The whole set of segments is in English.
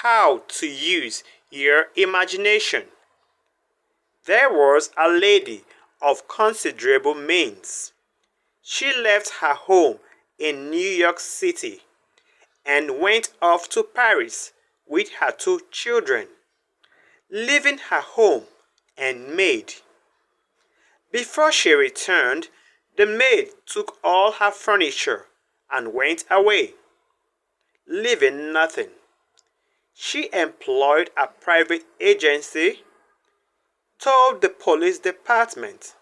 how to use your imagination. There was a lady of considerable means. She left her home in New York City and went off to Paris with her 2 children, leaving her home and maid. Before she returned, the maid took all her furniture and went away, leaving nothing. She employed a private agency, told the police department,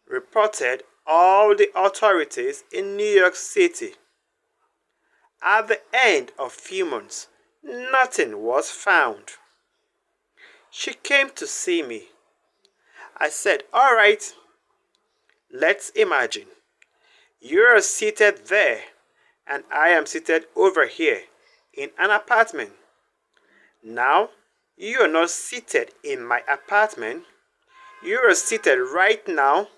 reported all the authorities in New York City. At the end of few months, nothing was found. She came to see me. I said, "All right, let's imagine. You're seated there and I am seated over here in an apartment. Now, you are not seated in my apartment. You are seated right now.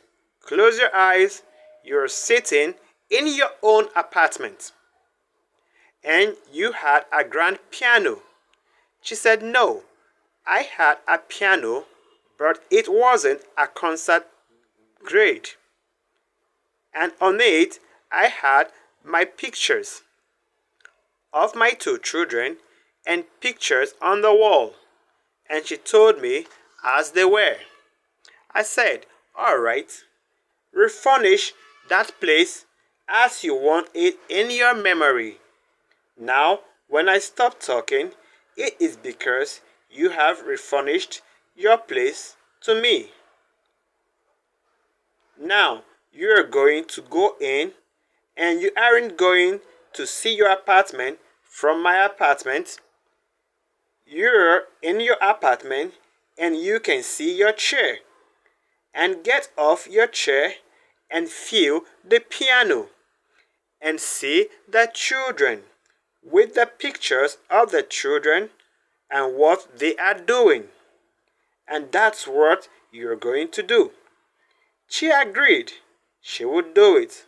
Close your eyes. You're sitting in your own apartment. And you had a grand piano." She said, "No, I had a piano, but it wasn't a concert grade. And on it, I had my pictures of my 2 children and pictures on the wall." And she told me as they were. I said, "All right, refurnish that place as you want it in your memory." Now, when I stop talking, it is because you have refurnished your place to me. Now, you are going to go in and you aren't going to see your apartment from my apartment. You're in your apartment and you can see your chair. And get off your chair and feel the piano and see the children with the pictures of the children and what they are doing. And that's what you're going to do. She agreed she would do it.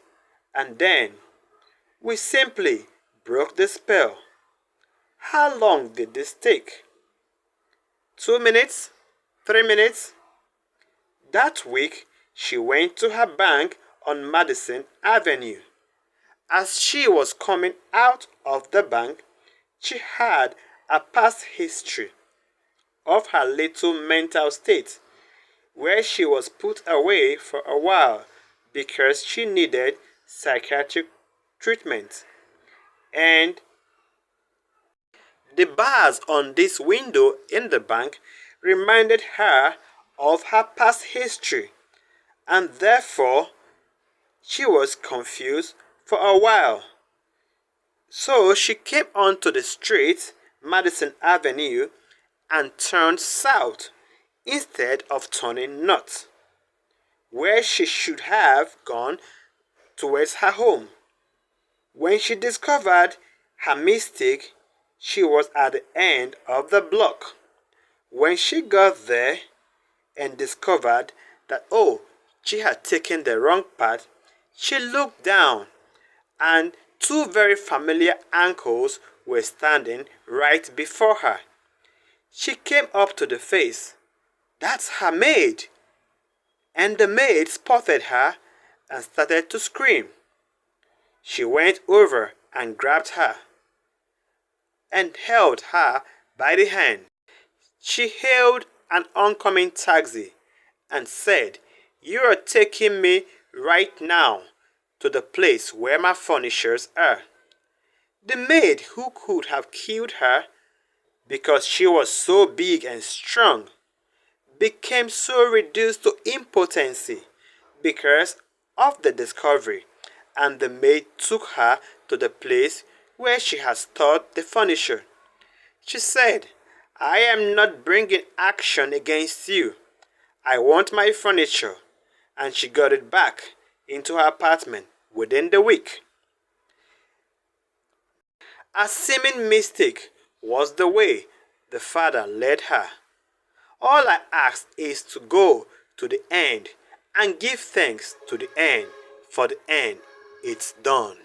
And then we simply broke the spell. How long did this take? 2 minutes? 3 minutes? That week, she went to her bank on Madison Avenue. As she was coming out of the bank, she had a past history of her little mental state, where she was put away for a while because she needed psychiatric treatment. And the bars on this window in the bank reminded her of her past history, and therefore she was confused for a while. So she came onto the street, Madison Avenue, and turned south instead of turning north, where she should have gone towards her home. When she discovered her mistake, she was at the end of the block. When she got there and discovered that, she had taken the wrong path, she looked down and 2 very familiar ankles were standing right before her. She came up to the face. That's her maid. And the maid spotted her and started to scream. She went over and grabbed her and held her by the hand. She hailed an oncoming taxi and said, "You are taking me right now to the place where my furnitures are." The maid, who could have killed her because she was so big and strong, became so reduced to impotency because of the discovery, and the maid took her to the place where she had stored the furniture. She said, "I am not bringing action against you. I want my furniture," and she got it back into her apartment within the week. A seeming mistake was the way the father led her. All I ask is to go to the end and give thanks to the end, for the end it's done.